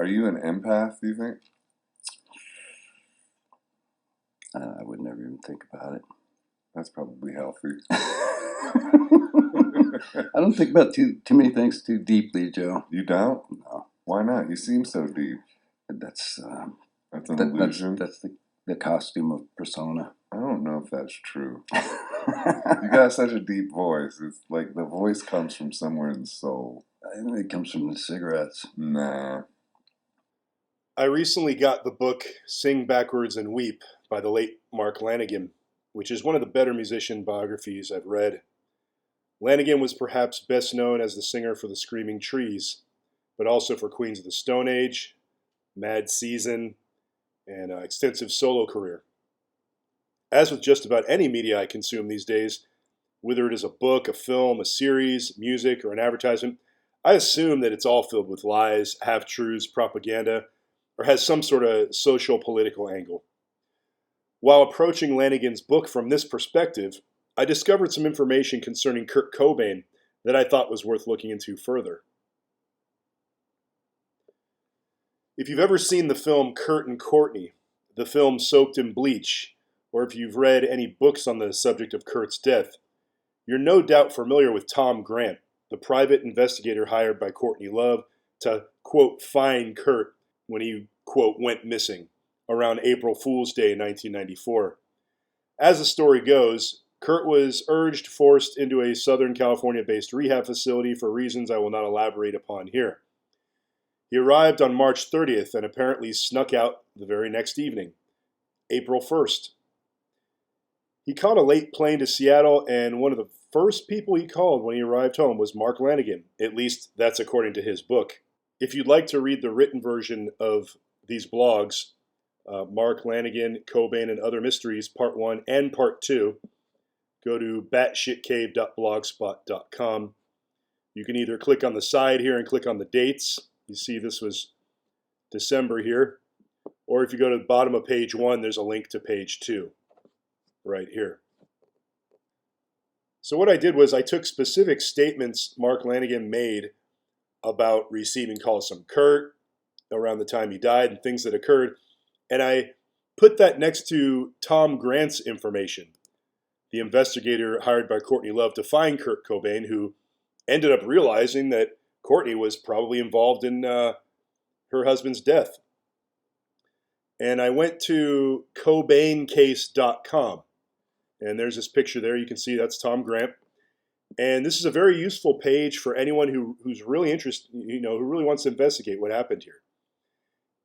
Are you an empath, do you think? I would never even think about it. That's probably healthy. I don't think about too many things too deeply, Joe. You don't? No. Why not? You seem so deep. That's an illusion. That's the costume of persona. I don't know if that's true. You got such a deep voice. It's like the voice comes from somewhere in the soul. I think it comes from the cigarettes. Nah. I recently got the book Sing Backwards and Weep by the late Mark Lanigan, which is one of the better musician biographies I've read. Lanigan was perhaps best known as the singer for the Screaming Trees, but also for Queens of the Stone Age, Mad Season, and an extensive solo career. As with just about any media I consume these days, whether it is a book, a film, a series, music, or an advertisement, I assume that it's all filled with lies, half-truths, propaganda, or has some sort of social political angle. While approaching Lanigan's book from this perspective, I discovered some information concerning Kurt Cobain that I thought was worth looking into further. If you've ever seen the film Kurt and Courtney, the film Soaked in Bleach, or if you've read any books on the subject of Kurt's death, you're no doubt familiar with Tom Grant, the private investigator hired by Courtney Love to, quote, find Kurt when he, quote, went missing around April Fool's Day 1994. As the story goes, Kurt was forced into a Southern California-based rehab facility for reasons I will not elaborate upon here. He arrived on March 30th and apparently snuck out the very next evening, April 1st. He caught a late plane to Seattle, and one of the first people he called when he arrived home was Mark Lanigan. At least that's according to his book. If you'd like to read the written version of these blogs, Mark Lanigan, Cobain, and Other Mysteries, Part 1 and Part 2, go to batshitcave.blogspot.com. You can either click on the side here and click on the dates. You see this was December here. Or if you go to the bottom of page 1, there's a link to page 2 right here. So what I did was I took specific statements Mark Lanigan made about receiving calls from Kurt around the time he died and things that occurred, and I put that next to Tom Grant's information, the investigator hired by Courtney Love to find Kurt Cobain, who ended up realizing that Courtney was probably involved in her husband's death. And I went to CobainCase.com. And there's this picture there. You can see that's Tom Grant. And this is a very useful page for anyone who's really interested, who really wants to investigate what happened here.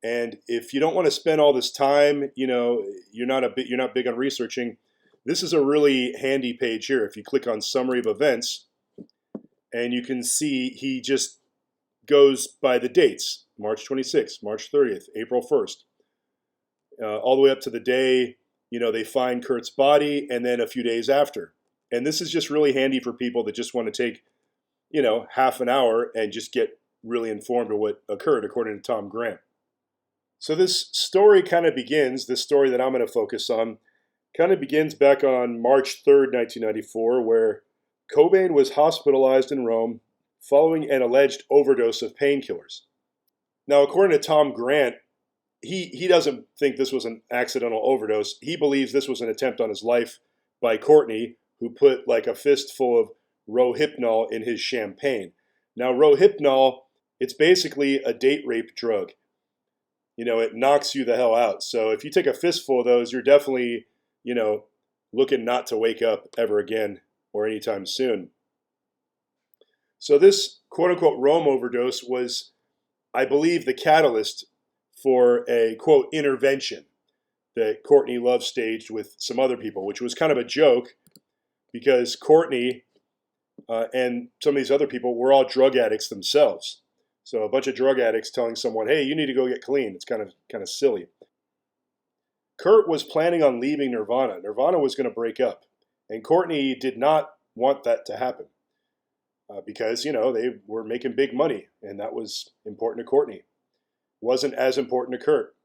And if you don't want to spend all this time, you're not big on researching, this is a really handy page here. If you click on Summary of Events, and you can see he just goes by the dates, March 26th, March 30th, April 1st, all the way up to the day they find Kurt's body, and then a few days after. And this is just really handy for people that just want to take, half an hour and just get really informed of what occurred, according to Tom Grant. So this story this story that I'm going to focus on, kind of begins back on March 3rd, 1994, where Cobain was hospitalized in Rome following an alleged overdose of painkillers. Now, according to Tom Grant, he doesn't think this was an accidental overdose. He believes this was an attempt on his life by Courtney, who put like a fistful of Rohypnol in his champagne. Now, Rohypnol, it's basically a date rape drug. It knocks you the hell out. So if you take a fistful of those, you're definitely, looking not to wake up ever again or anytime soon. So this quote-unquote Rome overdose was, I believe, the catalyst for a, quote, intervention that Courtney Love staged with some other people, which was kind of a joke because Courtney and some of these other people were all drug addicts themselves. So a bunch of drug addicts telling someone, hey, you need to go get clean. It's kind of silly. Kurt was planning on leaving Nirvana. Nirvana was going to break up. And Courtney did not want that to happen because, they were making big money. And that was important to Courtney. Wasn't as important to Kurt.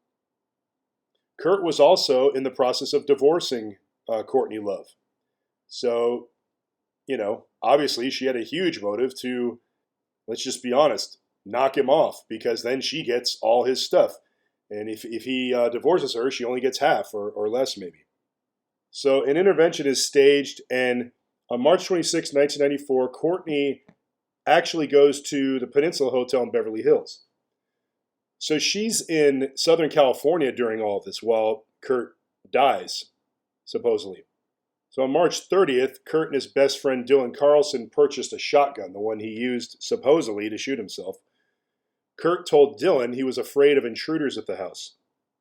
Kurt was also in the process of divorcing Courtney Love. So, obviously she had a huge motive to, let's just be honest, knock him off, because then she gets all his stuff. And if he divorces her, she only gets half or less maybe. So an intervention is staged, and on March 26, 1994, Courtney actually goes to the Peninsula Hotel in Beverly Hills. So she's in Southern California during all of this while Kurt dies, supposedly. So on March 30th, Kurt and his best friend Dylan Carlson purchased a shotgun, the one he used supposedly to shoot himself. Kurt told Dylan he was afraid of intruders at the house.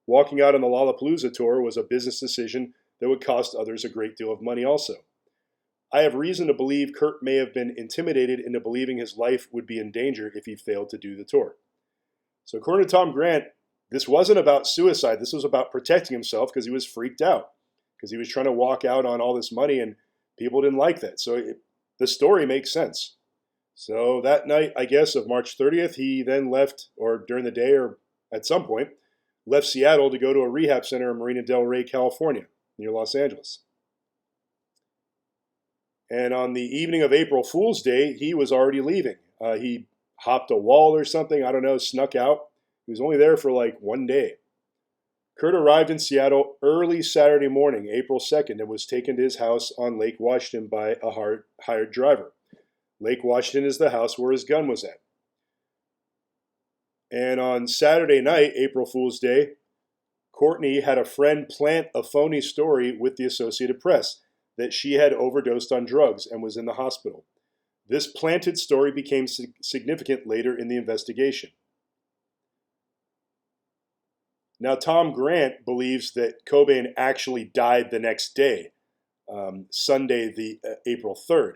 Walking out on the Lollapalooza tour was a business decision that would cost others a great deal of money also. I have reason to believe Kurt may have been intimidated into believing his life would be in danger if he failed to do the tour. So according to Tom Grant, this wasn't about suicide. This was about protecting himself because he was freaked out, because he was trying to walk out on all this money and people didn't like that. So the story makes sense. So that night, I guess, of March 30th, he then left, or during the day or at some point, left Seattle to go to a rehab center in Marina del Rey, California, near Los Angeles. And on the evening of April Fool's Day, he was already leaving. He hopped a wall or something, I don't know, snuck out. He was only there for like one day. Kurt arrived in Seattle early Saturday morning, April 2nd, and was taken to his house on Lake Washington by a hired driver. Lake Washington is the house where his gun was at. And on Saturday night, April Fool's Day, Courtney had a friend plant a phony story with the Associated Press that she had overdosed on drugs and was in the hospital. This planted story became significant later in the investigation. Now, Tom Grant believes that Cobain actually died the next day, Sunday, the April 3rd.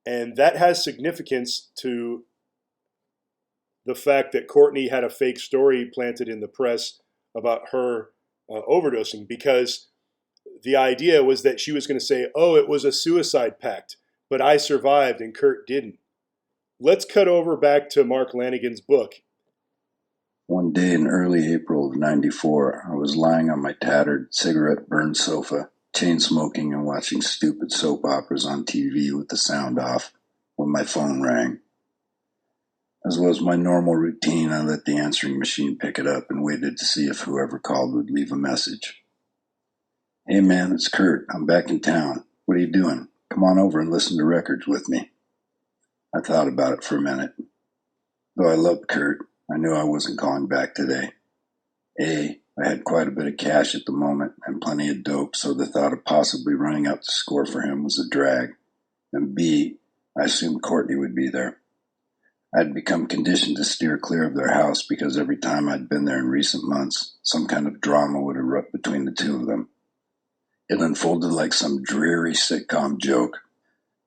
And that has significance to the fact that Courtney had a fake story planted in the press about her overdosing, because the idea was that she was going to say, oh, it was a suicide pact, but I survived and Kurt didn't. Let's cut over back to Mark Lanigan's book. One day in early April of '94, I was lying on my tattered, cigarette-burned sofa, chain-smoking and watching stupid soap operas on TV with the sound off, when my phone rang. As was my normal routine, I let the answering machine pick it up and waited to see if whoever called would leave a message. Hey man, it's Kurt. I'm back in town. What are you doing? Come on over and listen to records with me. I thought about it for a minute. Though I loved Kurt, I knew I wasn't calling back today. A, I had quite a bit of cash at the moment and plenty of dope, so the thought of possibly running up to score for him was a drag. And B, I assumed Courtney would be there. I'd become conditioned to steer clear of their house because every time I'd been there in recent months, some kind of drama would erupt between the two of them. It unfolded like some dreary sitcom joke.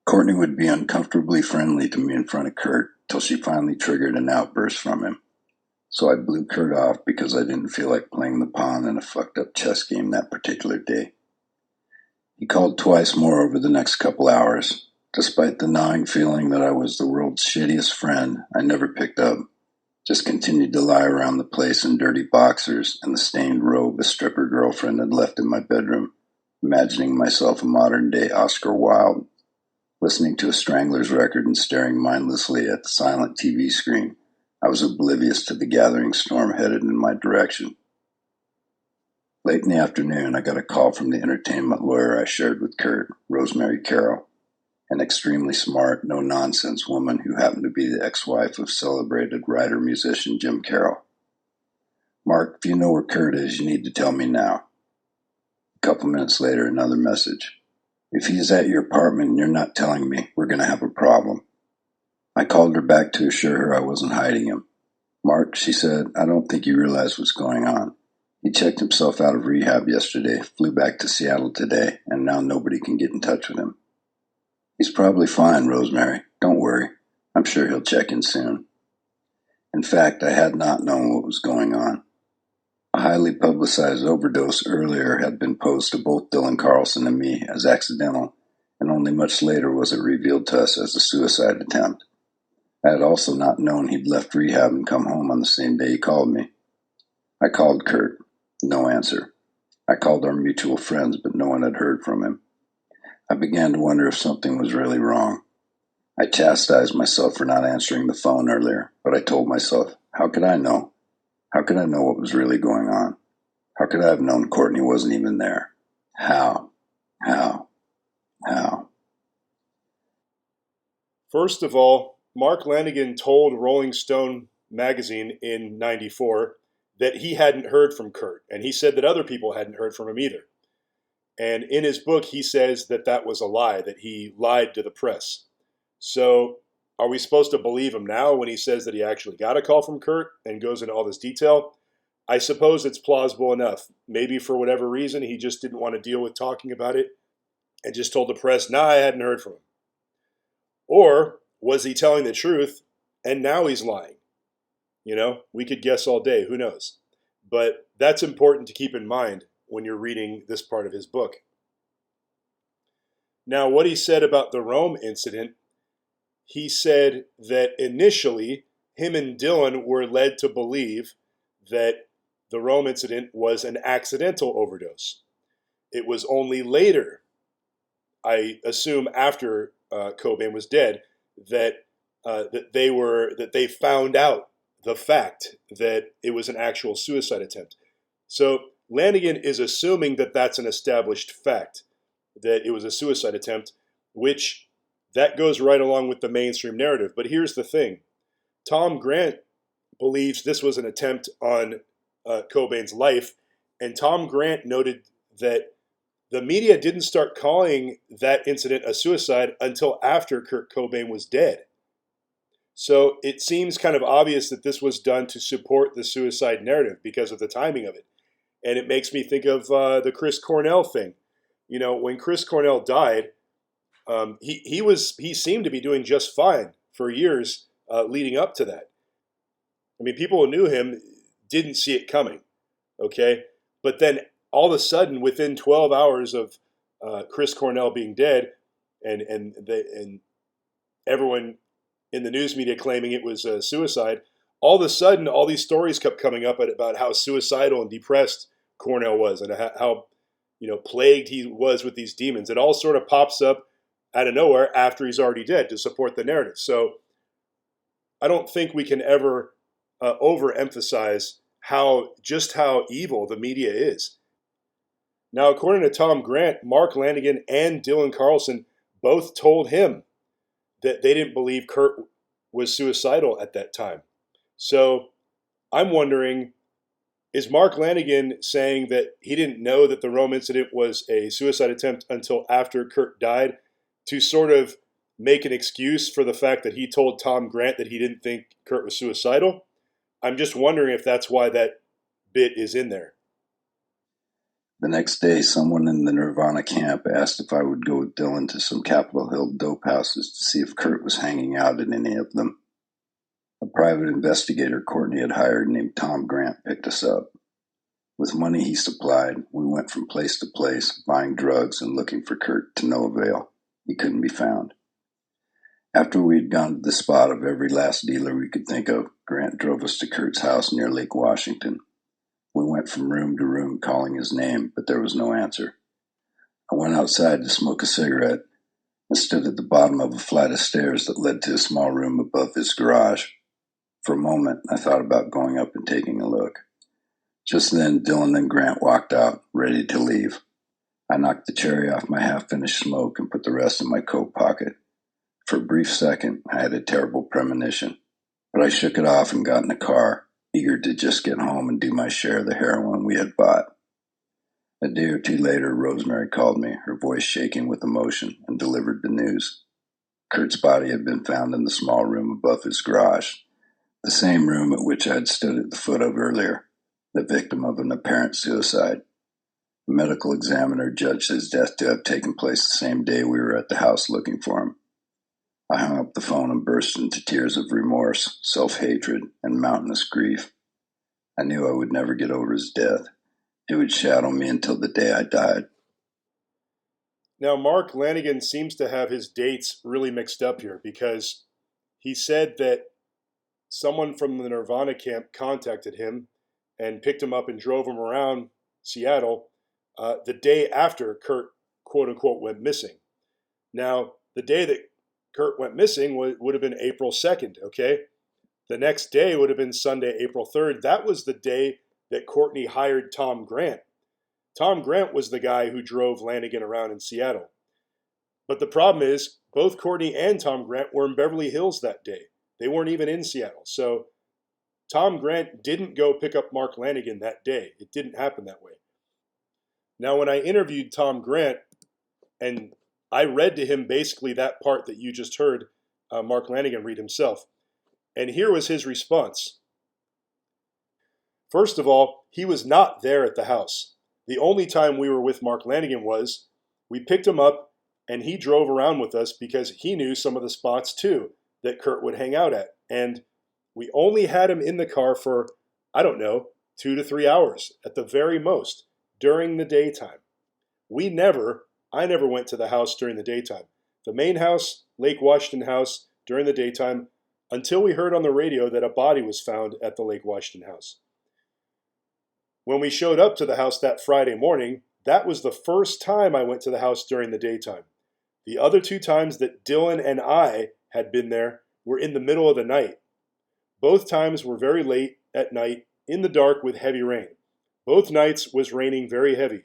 Courtney would be uncomfortably friendly to me in front of Kurt till she finally triggered an outburst from him. So I blew Kurt off because I didn't feel like playing the pawn in a fucked up chess game that particular day. He called twice more over the next couple hours. Despite the gnawing feeling that I was the world's shittiest friend, I never picked up. Just continued to lie around the place in dirty boxers and the stained robe a stripper girlfriend had left in my bedroom, imagining myself a modern-day Oscar Wilde, listening to a Stranglers record and staring mindlessly at the silent TV screen. I was oblivious to the gathering storm headed in my direction. Late in the afternoon, I got a call from the entertainment lawyer I shared with Kurt, Rosemary Carroll, an extremely smart, no-nonsense woman who happened to be the ex-wife of celebrated writer-musician Jim Carroll. Mark, if you know where Kurt is, you need to tell me now. A couple minutes later, another message. If he is at your apartment and you're not telling me, we're going to have a problem. I called her back to assure her I wasn't hiding him. Mark, she said, I don't think you realize what's going on. He checked himself out of rehab yesterday, flew back to Seattle today, and now nobody can get in touch with him. He's probably fine, Rosemary. Don't worry. I'm sure he'll check in soon. In fact, I had not known what was going on. A highly publicized overdose earlier had been posed to both Dylan Carlson and me as accidental, and only much later was it revealed to us as a suicide attempt. I had also not known he'd left rehab and come home on the same day he called me. I called Kurt. No answer. I called our mutual friends, but no one had heard from him. I began to wonder if something was really wrong. I chastised myself for not answering the phone earlier, but I told myself, how could I know? How could I know what was really going on? How could I have known Courtney wasn't even there? How? How? How? First of all, Mark Lanigan told Rolling Stone magazine in 94 that he hadn't heard from Kurt, and he said that other people hadn't heard from him either. And in his book, he says that that was a lie, that he lied to the press. So are we supposed to believe him now when he says that he actually got a call from Kurt and goes into all this detail? I suppose it's plausible enough. Maybe for whatever reason, he just didn't want to deal with talking about it and just told the press, nah, I hadn't heard from him. Or was he telling the truth and now he's lying? You know, we could guess all day. Who knows? But that's important to keep in mind when you're reading this part of his book. Now, what he said about the Rome incident, he said that initially him and Dylan were led to believe that the Rome incident was an accidental overdose. It was only later, I assume after Cobain was dead, that they found out the fact that it was an actual suicide attempt. So Lanigan is assuming that that's an established fact, that it was a suicide attempt, which that goes right along with the mainstream narrative. But here's the thing. Tom Grant believes this was an attempt on Cobain's life, and Tom Grant noted that the media didn't start calling that incident a suicide until after Kurt Cobain was dead. So it seems kind of obvious that this was done to support the suicide narrative because of the timing of it. And it makes me think of the Chris Cornell thing. You know, when Chris Cornell died, he seemed to be doing just fine for years leading up to that. I mean, people who knew him didn't see it coming, okay? But then all of a sudden, within 12 hours of Chris Cornell being dead, and everyone in the news media claiming it was suicide, all of a sudden, all these stories kept coming up about how suicidal and depressed Cornell was, and how plagued he was with these demons. It all sort of pops up out of nowhere after he's already dead to support the narrative. So I don't think we can ever overemphasize how evil the media is. Now, according to Tom Grant, Mark Lanigan and Dylan Carlson both told him that they didn't believe Kurt was suicidal at that time. So I'm wondering, is Mark Lanigan saying that he didn't know that the Rome incident was a suicide attempt until after Kurt died to sort of make an excuse for the fact that he told Tom Grant that he didn't think Kurt was suicidal? I'm just wondering if that's why that bit is in there. The next day, someone in the Nirvana camp asked if I would go with Dylan to some Capitol Hill dope houses to see if Kurt was hanging out in any of them. A private investigator Courtney had hired named Tom Grant picked us up. With money he supplied, we went from place to place, buying drugs and looking for Kurt to no avail. He couldn't be found. After we had gone to the spot of every last dealer we could think of, Grant drove us to Kurt's house near Lake Washington. We went from room to room calling his name, but there was no answer. I went outside to smoke a cigarette and stood at the bottom of a flight of stairs that led to a small room above his garage. For a moment, I thought about going up and taking a look. Just then, Dylan and Grant walked out, ready to leave. I knocked the cherry off my half-finished smoke and put the rest in my coat pocket. For a brief second, I had a terrible premonition, but I shook it off and got in the car, eager to just get home and do my share of the heroin we had bought. A day or two later, Rosemary called me, her voice shaking with emotion, and delivered the news. Kurt's body had been found in the small room above his garage, the same room at which I had stood at the foot of earlier, the victim of an apparent suicide. The medical examiner judged his death to have taken place the same day we were at the house looking for him. I hung up the phone and burst into tears of remorse, self-hatred, and mountainous grief. I knew I would never get over his death. It would shadow me until the day I died. Now, Mark Lanigan seems to have his dates really mixed up here because he said that someone from the Nirvana camp contacted him and picked him up and drove him around Seattle the day after Kurt, quote unquote, went missing. Now, the day that Kurt went missing would have been April 2nd, okay? The next day would have been Sunday, April 3rd. That was the day that Courtney hired Tom Grant. Tom Grant was the guy who drove Lanigan around in Seattle. But the problem is, both Courtney and Tom Grant were in Beverly Hills that day. They weren't even in Seattle. So Tom Grant didn't go pick up Mark Lanigan that day. It didn't happen that way. Now, when I interviewed Tom Grant, and I read to him basically that part that you just heard Mark Lanigan read himself. And here was his response. First of all, he was not there at the house. The only time we were with Mark Lanigan was we picked him up and he drove around with us because he knew some of the spots too that Kurt would hang out at. And we only had him in the car for, I don't know, 2 to 3 hours at the very most during the daytime. I never went to the house during the daytime. The main house, Lake Washington house, during the daytime, until we heard on the radio that a body was found at the Lake Washington house. When we showed up to the house that Friday morning, that was the first time I went to the house during the daytime. The other 2 times that Dylan and I had been there were in the middle of the night. Both times were very late at night, in the dark with heavy rain. Both nights was raining very heavy.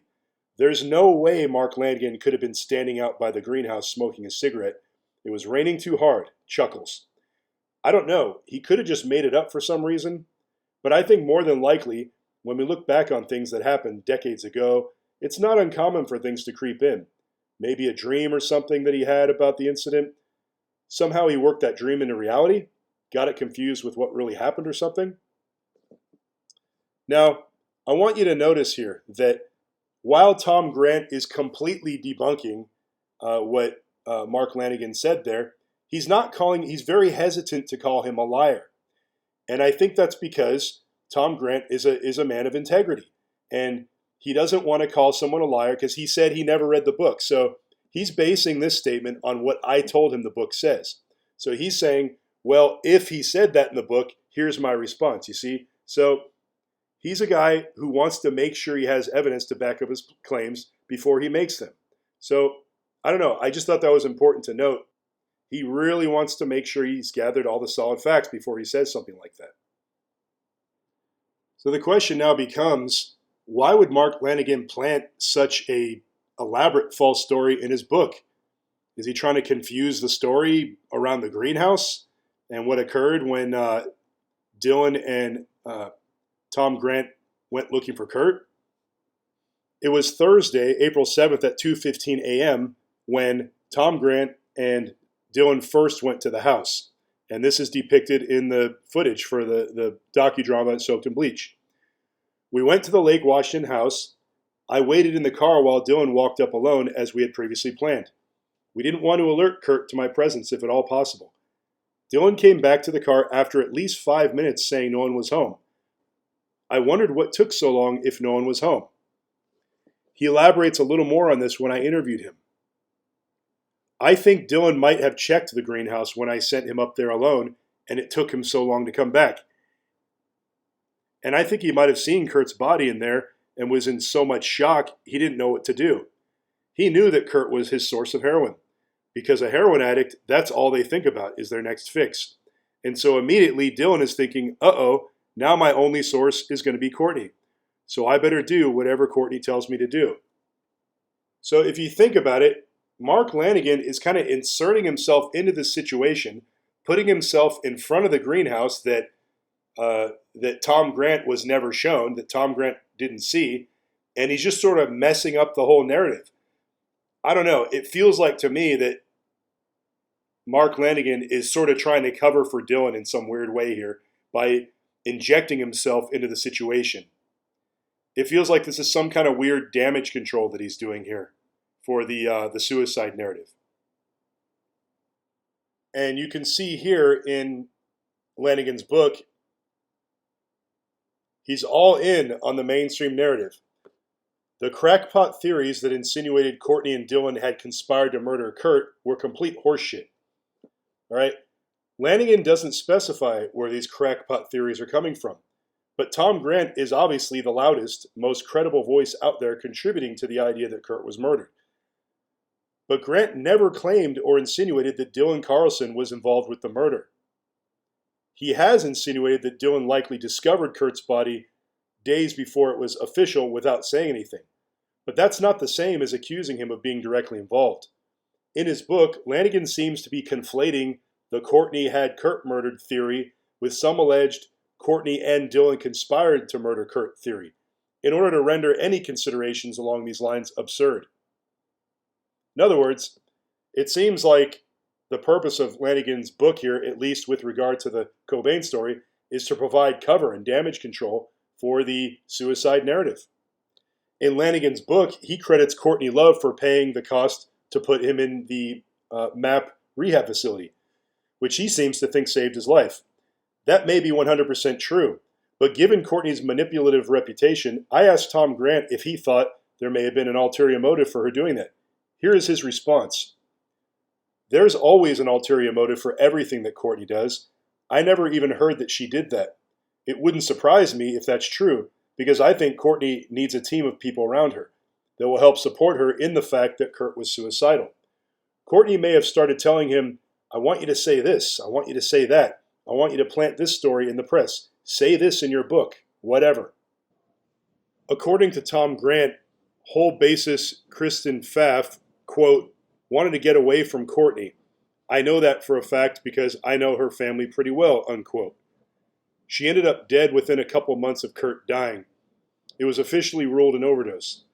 There's no way Mark Lanigan could have been standing out by the greenhouse smoking a cigarette. It was raining too hard. Chuckles. I don't know. He could have just made it up for some reason. But I think more than likely, when we look back on things that happened decades ago, it's not uncommon for things to creep in. Maybe a dream or something that he had about the incident. Somehow he worked that dream into reality, got it confused with what really happened or something. Now, I want you to notice here that while Tom Grant is completely debunking what Mark Lanigan said there, he's very hesitant to call him a liar. And I think that's because Tom Grant is a man of integrity. And he doesn't want to call someone a liar because he said he never read the book. So he's basing this statement on what I told him the book says. So he's saying, well, if he said that in the book, here's my response, you see? So he's a guy who wants to make sure he has evidence to back up his claims before he makes them. So I don't know. I just thought that was important to note. He really wants to make sure he's gathered all the solid facts before he says something like that. So the question now becomes, why would Mark Lanigan plant such a elaborate false story in his book? Is he trying to confuse the story around the greenhouse and what occurred when Dylan and Tom Grant went looking for Kurt? It was Thursday, April 7th at 2:15 a.m. when Tom Grant and Dylan first went to the house. And this is depicted in the footage for the docudrama Soaked in Bleach. We went to the Lake Washington house. I waited in the car while Dylan walked up alone as we had previously planned. We didn't want to alert Kurt to my presence if at all possible. Dylan came back to the car after at least 5 minutes saying no one was home. I wondered what took so long if no one was home. He elaborates a little more on this when I interviewed him. I think Dylan might have checked the greenhouse when I sent him up there alone, and it took him so long to come back. And I think he might have seen Kurt's body in there and was in so much shock he didn't know what to do. He knew that Kurt was his source of heroin. Because a heroin addict, that's all they think about is their next fix. And so immediately Dylan is thinking, uh-oh, now my only source is going to be Courtney. So I better do whatever Courtney tells me to do. So if you think about it, Mark Lanigan is kind of inserting himself into this situation, putting himself in front of the greenhouse that Tom Grant was never shown, that Tom Grant didn't see, and he's just sort of messing up the whole narrative. I don't know. It feels like to me that Mark Lanigan is sort of trying to cover for Dylan in some weird way here by injecting himself into the situation. It feels like this is some kind of weird damage control that he's doing here for the suicide narrative. And you can see here in Lanigan's book, he's all in on the mainstream narrative. The crackpot theories that insinuated Courtney and Dylan had conspired to murder Kurt were complete horseshit. All right? Lanigan doesn't specify where these crackpot theories are coming from. But Tom Grant is obviously the loudest, most credible voice out there contributing to the idea that Kurt was murdered. But Grant never claimed or insinuated that Dylan Carlson was involved with the murder. He has insinuated that Dylan likely discovered Kurt's body days before it was official without saying anything. But that's not the same as accusing him of being directly involved. In his book, Lanigan seems to be conflating the Courtney had Kurt murdered theory with some alleged Courtney and Dylan conspired to murder Kurt theory, in order to render any considerations along these lines absurd. In other words, it seems like the purpose of Lanigan's book here, at least with regard to the Cobain story, is to provide cover and damage control for the suicide narrative. In Lanigan's book, he credits Courtney Love for paying the cost to put him in the MAP rehab facility, which he seems to think saved his life. That may be 100% true, but given Courtney's manipulative reputation, I asked Tom Grant if he thought there may have been an ulterior motive for her doing that. Here is his response. There's always an ulterior motive for everything that Courtney does. I never even heard that she did that. It wouldn't surprise me if that's true, because I think Courtney needs a team of people around her that will help support her in the fact that Kurt was suicidal. Courtney may have started telling him, I want you to say this, I want you to say that, I want you to plant this story in the press, say this in your book, whatever. According to Tom Grant, whole basis Kristen Pfaff, quote, wanted to get away from Courtney. I know that for a fact because I know her family pretty well, unquote. She ended up dead within a couple months of Kurt dying. It was officially ruled an overdose.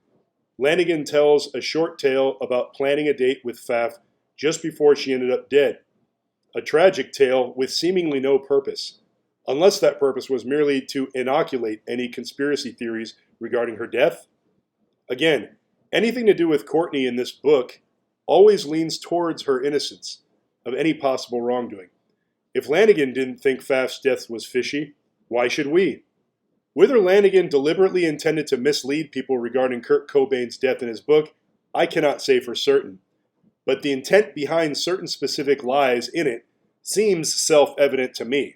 Lanigan tells a short tale about planning a date with Pfaff just before she ended up dead. A tragic tale with seemingly no purpose, unless that purpose was merely to inoculate any conspiracy theories regarding her death. Again, anything to do with Courtney in this book always leans towards her innocence of any possible wrongdoing. If Lanigan didn't think Pfaff's death was fishy, why should we? Whether Lanigan deliberately intended to mislead people regarding Kurt Cobain's death in his book, I cannot say for certain. But the intent behind certain specific lies in it seems self-evident to me.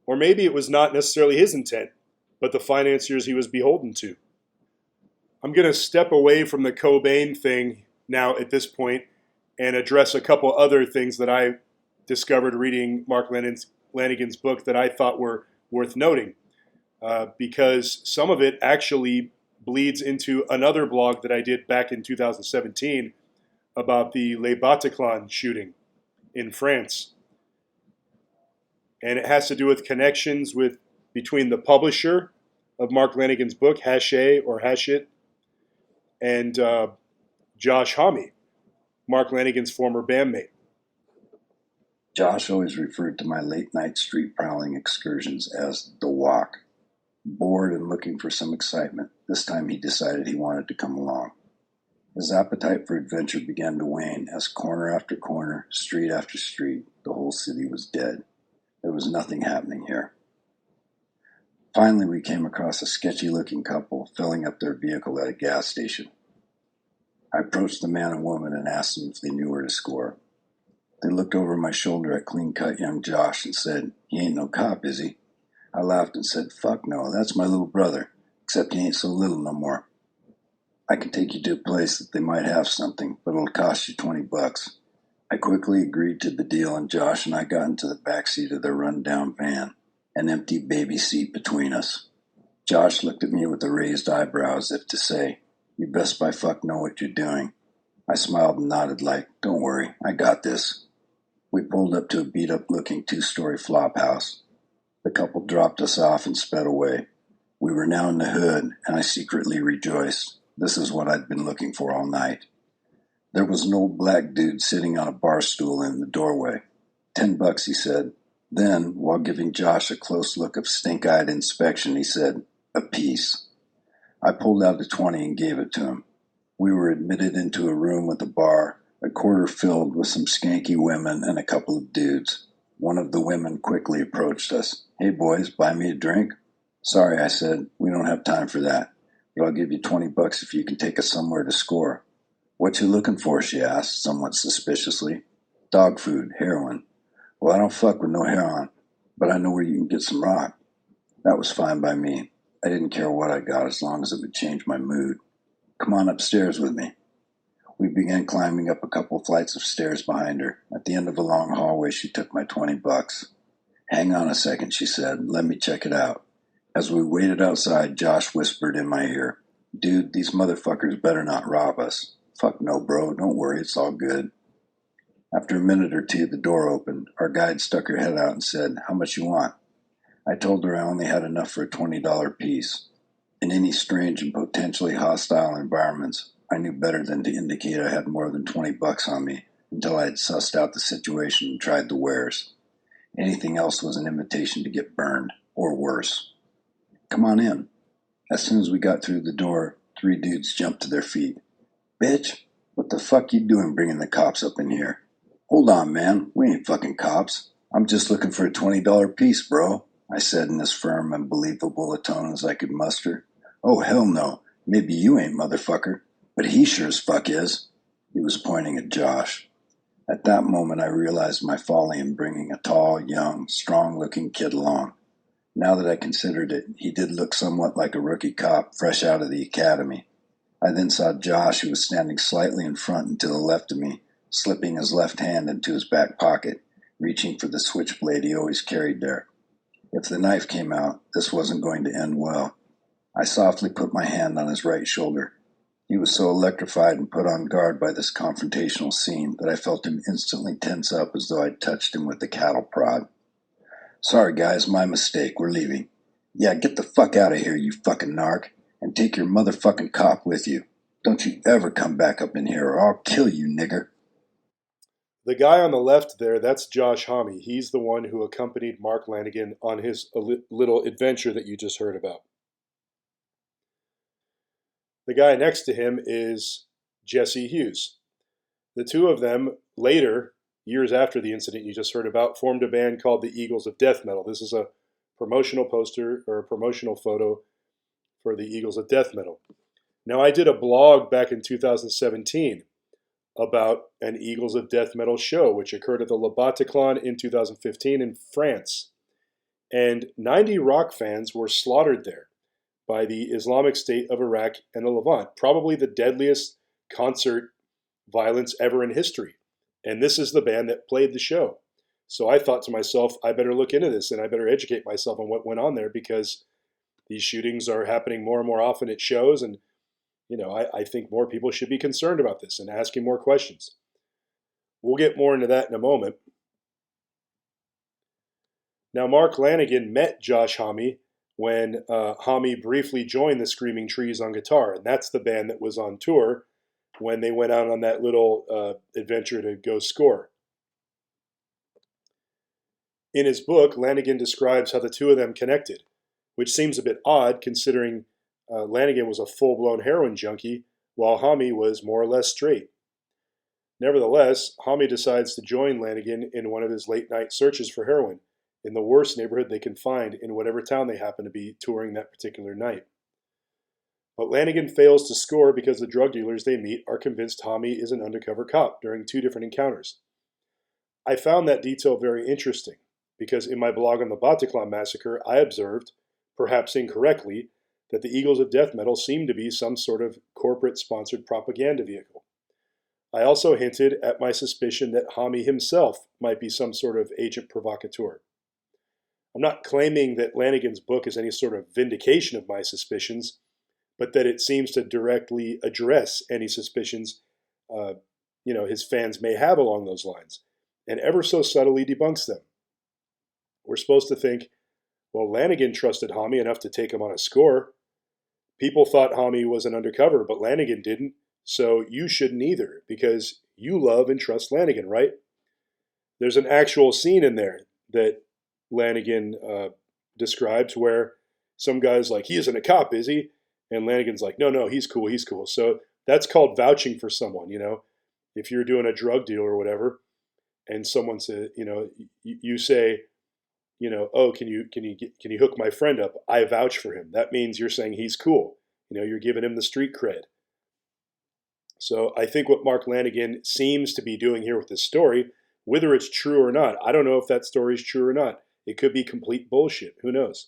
Or maybe it was not necessarily his intent, but the financiers he was beholden to. I'm going to step away from the Cobain thing now at this point and address a couple other things that I discovered reading Mark Lanigan's book that I thought were worth noting, because some of it actually bleeds into another blog that I did back in 2017 about the Bataclan shooting in France. And it has to do with connections between the publisher of Mark Lanigan's book, Hachette or Hachette, and Josh Homme, Mark Lanigan's former bandmate. Josh always referred to my late-night street prowling excursions as the walk. Bored and looking for some excitement, this time he decided he wanted to come along. His appetite for adventure began to wane as corner after corner, street after street, the whole city was dead. There was nothing happening here. Finally, we came across a sketchy-looking couple filling up their vehicle at a gas station. I approached the man and woman and asked them if they knew where to score. They looked over my shoulder at clean-cut young Josh and said, "He ain't no cop, is he?" I laughed and said, "Fuck no, that's my little brother, except he ain't so little no more. I can take you to a place that they might have something, but it'll cost you $20. I quickly agreed to the deal, and Josh and I got into the back seat of their run-down van, an empty baby seat between us. Josh looked at me with a raised eyebrow as if to say, "You best by fuck know what you're doing." I smiled and nodded like, "Don't worry, I got this." We pulled up to a beat-up-looking two-story flop house. The couple dropped us off and sped away. We were now in the hood, and I secretly rejoiced. This is what I'd been looking for all night. There was an old black dude sitting on a bar stool in the doorway. $10, he said. Then, while giving Josh a close look of stink-eyed inspection, he said, "A piece." I pulled out the 20 and gave it to him. We were admitted into a room with a bar, a quarter filled with some skanky women and a couple of dudes. One of the women quickly approached us. "Hey boys, buy me a drink?" "Sorry," I said, "we don't have time for that, but I'll give you $20 if you can take us somewhere to score." "What you looking for?" she asked, somewhat suspiciously. "Dog food, heroin." "Well, I don't fuck with no heroin, but I know where you can get some rock." That was fine by me. I didn't care what I got as long as it would change my mood. "Come on upstairs with me." We began climbing up a couple flights of stairs behind her. At the end of a long hallway, she took my $20. Hang on a second, she said. Let me check it out. As we waited outside, Josh whispered in my ear, Dude, these motherfuckers better not rob us. Fuck no, bro. Don't worry, it's all good. After a minute or two, the door opened. Our guide stuck her head out and said, How much you want? I told her I only had enough for a $20 piece. In any strange and potentially hostile environments, I knew better than to indicate I had more than $20 on me until I had sussed out the situation and tried the wares. Anything else was an invitation to get burned, or worse. Come on in. As soon as we got through the door, 3 dudes jumped to their feet. Bitch, what the fuck you doing bringing the cops up in here? Hold on, man. We ain't fucking cops. I'm just looking for a $20 piece, bro, I said in as firm and believable a tone as I could muster. Oh, hell no. Maybe you ain't, motherfucker. But he sure as fuck is. He was pointing at Josh. At that moment, I realized my folly in bringing a tall, young, strong-looking kid along. Now that I considered it, he did look somewhat like a rookie cop fresh out of the academy. I then saw Josh, who was standing slightly in front and to the left of me, slipping his left hand into his back pocket, reaching for the switchblade he always carried there. If the knife came out, this wasn't going to end well. I softly put my hand on his right shoulder. He was so electrified and put on guard by this confrontational scene that I felt him instantly tense up as though I'd touched him with a cattle prod. Sorry, guys, my mistake. We're leaving. Yeah, get the fuck out of here, you fucking narc, and take your motherfucking cop with you. Don't you ever come back up in here or I'll kill you, nigger. The guy on the left there, that's Josh Homme. He's the one who accompanied Mark Lanigan on his little adventure that you just heard about. The guy next to him is Jesse Hughes. The two of them later, years after the incident you just heard about, formed a band called the Eagles of Death Metal. This is a promotional poster or a promotional photo for the Eagles of Death Metal. Now, I did a blog back in 2017 about an Eagles of Death Metal show, which occurred at the Bataclan in 2015 in France. And 90 rock fans were slaughtered there by the Islamic State of Iraq and the Levant, probably the deadliest concert violence ever in history. And this is the band that played the show. So I thought to myself, I better look into this and I better educate myself on what went on there because these shootings are happening more and more often at shows. And, I think more people should be concerned about this and asking more questions. We'll get more into that in a moment. Now, Mark Lanigan met Josh Homme when Homme briefly joined the Screaming Trees on guitar. And that's the band that was on tour when they went out on that little adventure to go score. In his book, Lanigan describes how the two of them connected, which seems a bit odd considering Lanigan was a full-blown heroin junkie while Homme was more or less straight. Nevertheless, Homme decides to join Lanigan in one of his late-night searches for heroin in the worst neighborhood they can find in whatever town they happen to be touring that particular night. But Lanigan fails to score because the drug dealers they meet are convinced Homme is an undercover cop during 2 different encounters. I found that detail very interesting because in my blog on the Bataclan massacre, I observed, perhaps incorrectly, that the Eagles of Death Metal seemed to be some sort of corporate-sponsored propaganda vehicle. I also hinted at my suspicion that Homme himself might be some sort of agent provocateur. I'm not claiming that Lanigan's book is any sort of vindication of my suspicions, but that it seems to directly address any suspicions his fans may have along those lines, and ever so subtly debunks them. We're supposed to think, well, Lanigan trusted Homme enough to take him on a score. People thought Homme was an undercover, but Lanigan didn't, so you shouldn't either, because you love and trust Lanigan, right? There's an actual scene in there that Lanigan describes where some guy's like, he isn't a cop, is he? And Lanigan's like, no, he's cool. So that's called vouching for someone, If you're doing a drug deal or whatever, and someone says, you say, oh, can you hook my friend up? I vouch for him. That means you're saying he's cool. You're giving him the street cred. So I think what Mark Lanigan seems to be doing here with this story, whether it's true or not, I don't know if that story is true or not. It could be complete bullshit. Who knows?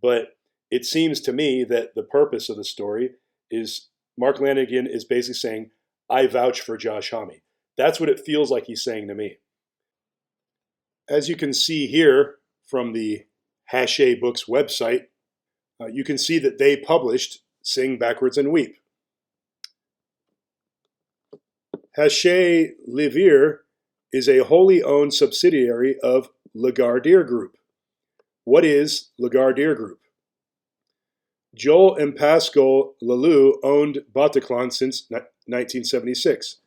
But it seems to me that the purpose of the story is Mark Lanigan is basically saying, I vouch for Josh Homme. That's what it feels like he's saying to me. As you can see here from the Haché Books website, you can see that they published Sing Backwards and Weep. Haché Livre is a wholly owned subsidiary of Lagardère Group. What is Lagardère Group? Joel and Pascal Leloup owned Bataclan since 1976.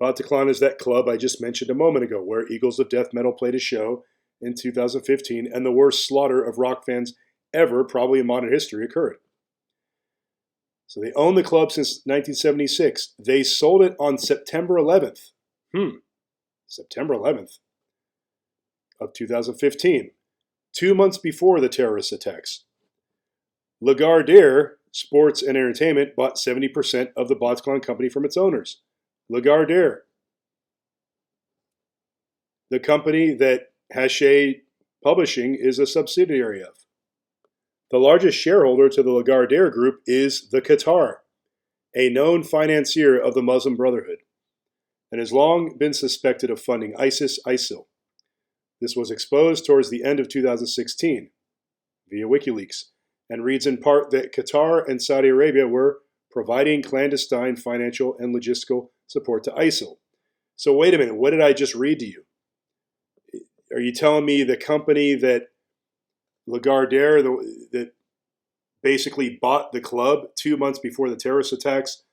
Bataclan is that club I just mentioned a moment ago, where Eagles of Death Metal played a show in 2015, and the worst slaughter of rock fans ever, probably in modern history, occurred. So they own the club since 1976. They sold it on September 11th. September 11th of 2015, 2 months before the terrorist attacks. Lagardère Sports and Entertainment bought 70% of the Bataclan company from its owners. Lagardère, the company that Haché Publishing is a subsidiary of. The largest shareholder to the Lagardère Group is the Qatar, a known financier of the Muslim Brotherhood, and has long been suspected of funding ISIL. This was exposed towards the end of 2016 via WikiLeaks, and reads in part that Qatar and Saudi Arabia were providing clandestine financial and logistical support to ISIL. So wait a minute, what did I just read to you? Are you telling me the company that Lagardère, that basically bought the club 2 months before the terrorist attacks,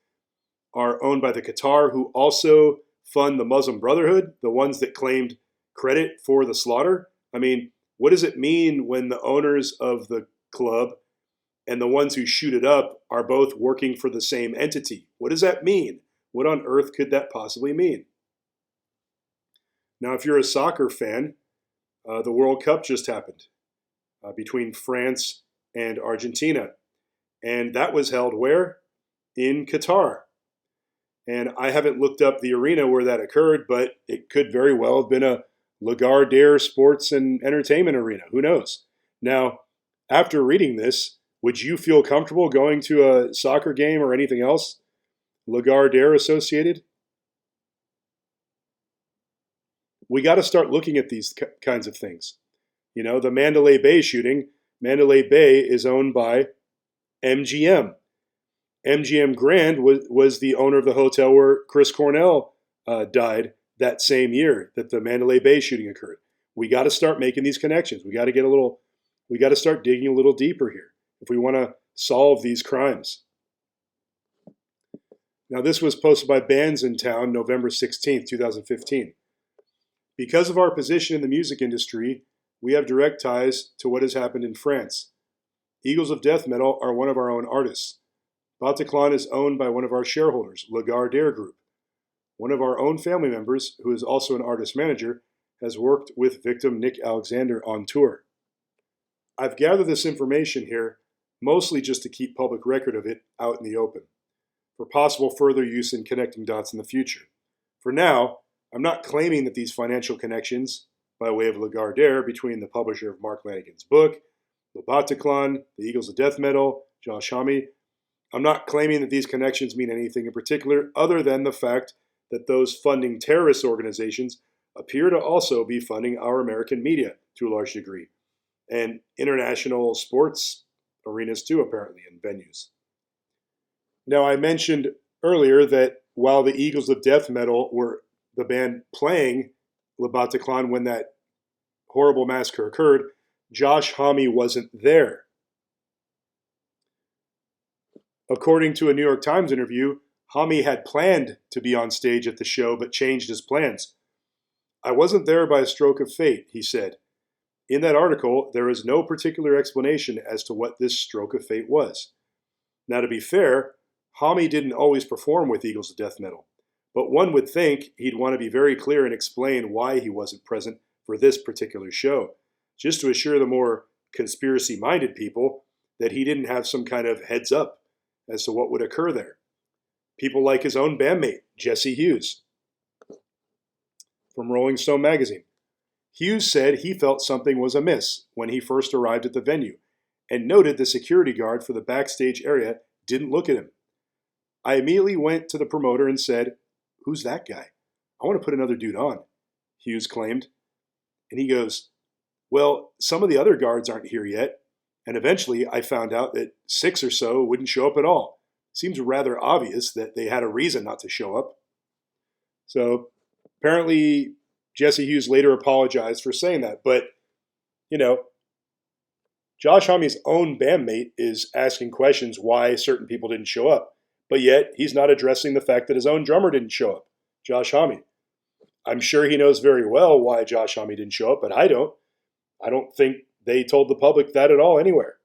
are owned by the Qatar, who also fund the Muslim Brotherhood, the ones that claimed credit for the slaughter? I mean, what does it mean when the owners of the club and the ones who shoot it up are both working for the same entity? What does that mean? What on earth could that possibly mean? Now, if you're a soccer fan, the World Cup just happened between France and Argentina. And that was held where? In Qatar. And I haven't looked up the arena where that occurred, but it could very well have been a Lagardère Sports and Entertainment Arena. Who knows? Now, after reading this, would you feel comfortable going to a soccer game or anything else Lagardère associated? We got to start looking at these kinds of things. You know, the Mandalay Bay shooting, Mandalay Bay is owned by MGM. MGM Grand was the owner of the hotel where Chris Cornell died that same year that the Mandalay Bay shooting occurred. We got to start making these connections. We got to start digging a little deeper here if we want to solve these crimes. Now, this was posted by Bands in Town, November 16th, 2015. Because of our position in the music industry, we have direct ties to what has happened in France. Eagles of Death Metal are one of our own artists. Bataclan is owned by one of our shareholders, Lagardère Group. One of our own family members, who is also an artist manager, has worked with victim Nick Alexander on tour. I've gathered this information here mostly just to keep public record of it out in the open, for possible further use in connecting dots in the future. For now, I'm not claiming that these financial connections, by way of Lagardère, between the publisher of Mark Lanigan's book, the Bataclan, the Eagles of Death Metal, Josh Homme, I'm not claiming that these connections mean anything in particular other than the fact that those funding terrorist organizations appear to also be funding our American media to a large degree, and international sports arenas too, apparently, and venues. Now, I mentioned earlier that while the Eagles of Death Metal were the band playing Le Bataclan when that horrible massacre occurred, Josh Homme wasn't there. According to a New York Times interview, Homme had planned to be on stage at the show but changed his plans. I wasn't there by a stroke of fate, he said. In that article, there is no particular explanation as to what this stroke of fate was. Now, to be fair, Homme didn't always perform with Eagles of Death Metal, but one would think he'd want to be very clear and explain why he wasn't present for this particular show, just to assure the more conspiracy-minded people that he didn't have some kind of heads up as to what would occur there. People like his own bandmate, Jesse Hughes, from Rolling Stone magazine. Hughes said he felt something was amiss when he first arrived at the venue, and noted the security guard for the backstage area didn't look at him. I immediately went to the promoter and said, "Who's that guy? I want to put another dude on," Hughes claimed. And he goes, "Well, some of the other guards aren't here yet. And eventually I found out that 6 or so wouldn't show up at all. Seems rather obvious that they had a reason not to show up." So apparently Jesse Hughes later apologized for saying that. But, you know, Josh Homme's own bandmate is asking questions why certain people didn't show up. But yet he's not addressing the fact that his own drummer didn't show up, Josh Homme. I'm sure he knows very well why Josh Homme didn't show up, but I don't. I don't think they told the public that at all anywhere.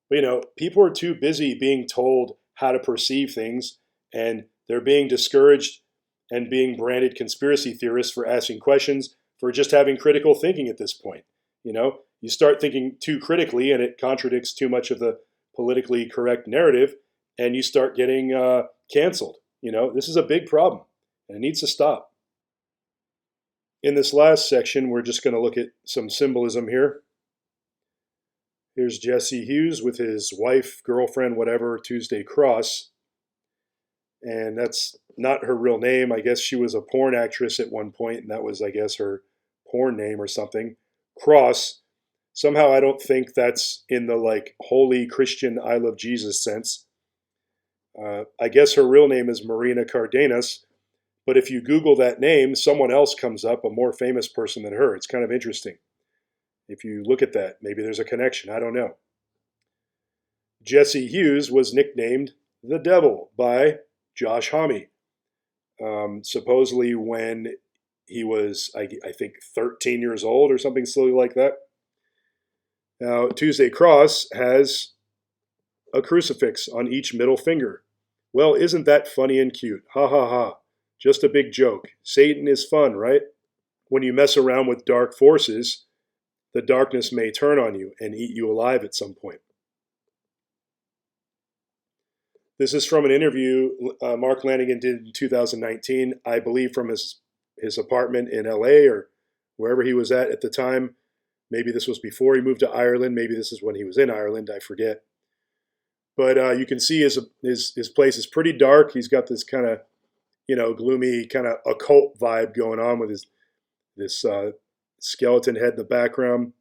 But, people are too busy being told how to perceive things, and they're being discouraged and being branded conspiracy theorists for asking questions, for just having critical thinking at this point. You start thinking too critically and it contradicts too much of the politically correct narrative, and you start getting canceled. This is a big problem and it needs to stop. In this last section, we're just going to look at some symbolism here. Here's Jesse Hughes with his wife, girlfriend, whatever, Tuesday Cross. And that's not her real name. I guess she was a porn actress at one point, and that was, I guess, her porn name or something. Cross. Somehow I don't think that's in the, holy Christian I love Jesus sense. I guess her real name is Marina Cardenas, but if you Google that name, someone else comes up, a more famous person than her. It's kind of interesting. If you look at that, maybe there's a connection. I don't know. Jesse Hughes was nicknamed the Devil by Josh Homme. Supposedly when he was, I think, 13 years old or something silly like that. Now, Tuesday Cross has a crucifix on each middle finger. Well, isn't that funny and cute? Ha ha ha. Just a big joke. Satan is fun, right? When you mess around with dark forces, the darkness may turn on you and eat you alive at some point. This is from an interview Mark Lanigan did in 2019, I believe from his apartment in LA or wherever he was at the time. Maybe this was before he moved to Ireland. Maybe this is when he was in Ireland. I forget. But you can see his place is pretty dark. He's got this kind of, gloomy kind of occult vibe going on with this skeleton head in the background.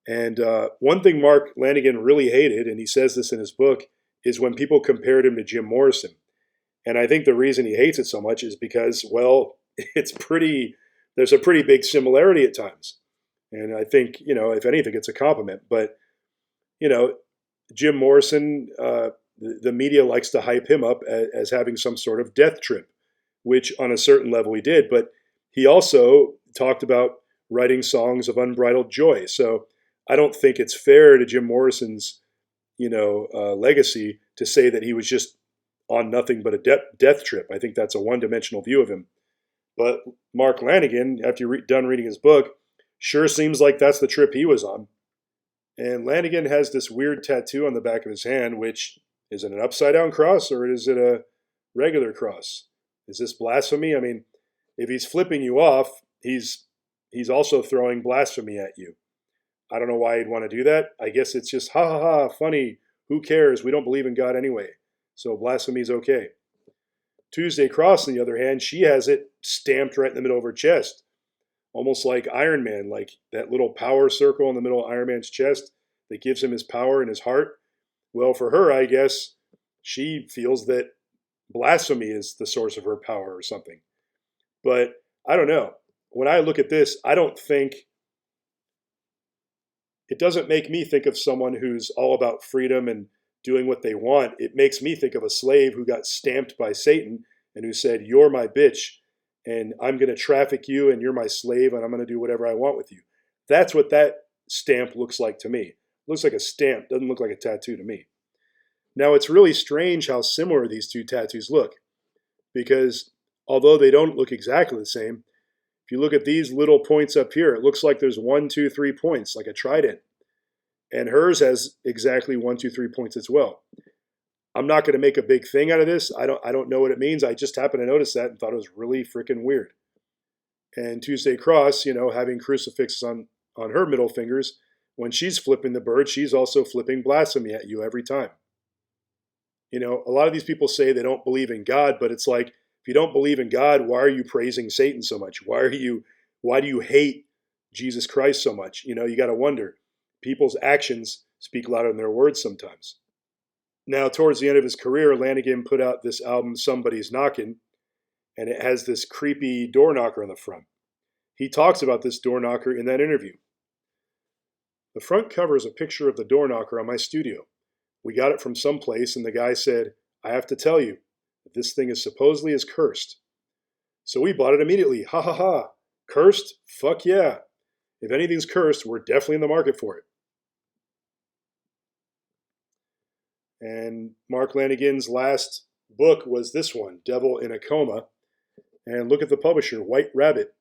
And one thing Mark Lanigan really hated, and he says this in his book, is when people compared him to Jim Morrison. And I think the reason he hates it so much is because, well, there's a pretty big similarity at times. And I think, if anything, it's a compliment. But, Jim Morrison, the media likes to hype him up as having some sort of death trip, which on a certain level he did. But he also talked about writing songs of unbridled joy. So I don't think it's fair to Jim Morrison's, legacy to say that he was just on nothing but a death trip. I think that's a one-dimensional view of him. But Mark Lanigan, after you're done reading his book, sure seems like that's the trip he was on. And Lanigan has this weird tattoo on the back of his hand, which is it an upside-down cross or is it a regular cross? Is this blasphemy? I mean, if he's flipping you off, he's also throwing blasphemy at you. I don't know why he'd want to do that. I guess it's just, ha ha ha, funny. Who cares? We don't believe in God anyway. So blasphemy is okay. Tuesday Cross, on the other hand, she has it stamped right in the middle of her chest. Almost like Iron Man, like that little power circle in the middle of Iron Man's chest that gives him his power in his heart. Well, for her, I guess she feels that blasphemy is the source of her power or something. But I don't know. When I look at this, it doesn't make me think of someone who's all about freedom and doing what they want. It makes me think of a slave who got stamped by Satan and who said, "You're my bitch, and I'm going to traffic you, and you're my slave, and I'm going to do whatever I want with you." That's what that stamp looks like to me. It looks like a stamp. Doesn't look like a tattoo to me. Now, it's really strange how similar these two tattoos look, because although they don't look exactly the same, if you look at these little points up here, it looks like there's 1, 2, 3 points, like a trident. And hers has exactly 1, 2, 3 points as well. I'm not going to make a big thing out of this. I don't know what it means. I just happened to notice that and thought it was really freaking weird. And Tuesday Cross, having crucifixes on her middle fingers, when she's flipping the bird, she's also flipping blasphemy at you every time. You know, a lot of these people say they don't believe in God, but it's like, if you don't believe in God, why are you praising Satan so much? Why do you hate Jesus Christ so much? You know, you got to wonder. People's actions speak louder than their words sometimes. Now, towards the end of his career, Lanigan put out this album, Somebody's Knocking, and it has this creepy door knocker on the front. He talks about this door knocker in that interview. The front cover is a picture of the door knocker on my studio. We got it from someplace, and the guy said, I have to tell you that this thing is supposedly is cursed. So we bought it immediately. Ha ha ha. Cursed? Fuck yeah. If anything's cursed, we're definitely in the market for it. And Mark Lanigan's last book was this one, Devil in a Coma. And look at the publisher, White Rabbit.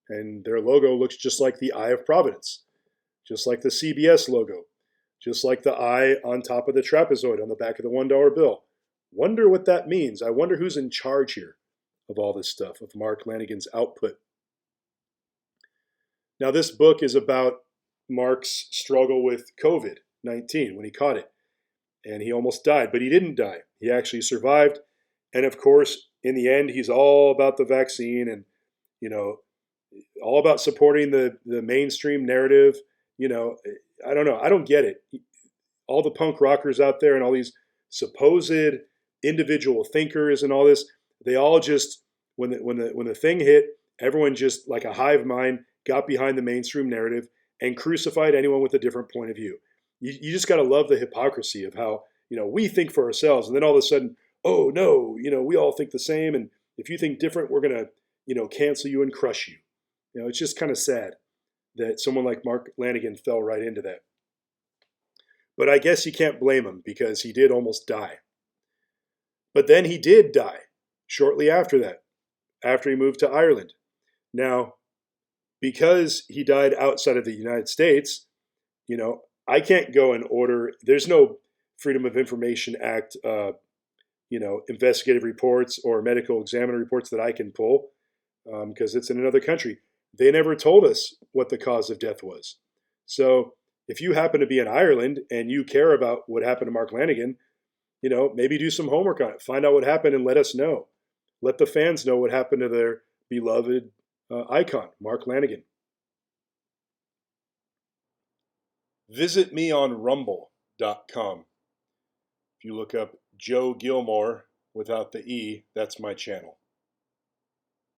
And their logo looks just like the Eye of Providence, just like the CBS logo, just like the eye on top of the trapezoid on the back of the $1 bill. Wonder what that means. I wonder who's in charge here of all this stuff, of Mark Lanigan's output. Now, this book is about Mark's struggle with COVID-19 when he caught it. And he almost died, but he didn't die. He actually survived. And of course, in the end, he's all about the vaccine and, you know, all about supporting the mainstream narrative. You know, I don't know. I don't get it. All the punk rockers out there and all these supposed individual thinkers and all this, they all just, when the thing hit, everyone just like a hive mind got behind the mainstream narrative and crucified anyone with a different point of view. You just got to love the hypocrisy of how, you know, we think for ourselves, and then all of a sudden, oh no, you know, we all think the same, and if you think different, we're gonna, you know, cancel you and crush you. You know, it's just kind of sad that someone like Mark Lanigan fell right into that. But I guess you can't blame him because he did almost die. But then he did die shortly after that, after he moved to Ireland. Now, because he died outside of the United States, you know, I can't go and order. There's no Freedom of Information Act, you know, investigative reports or medical examiner reports that I can pull because it's in another country. They never told us what the cause of death was. So if you happen to be in Ireland and you care about what happened to Mark Lanigan, you know, maybe do some homework on it. Find out what happened and let us know. Let the fans know what happened to their beloved icon, Mark Lanigan. Visit me on rumble.com. If you look up Joe Gilmore without the E, that's my channel.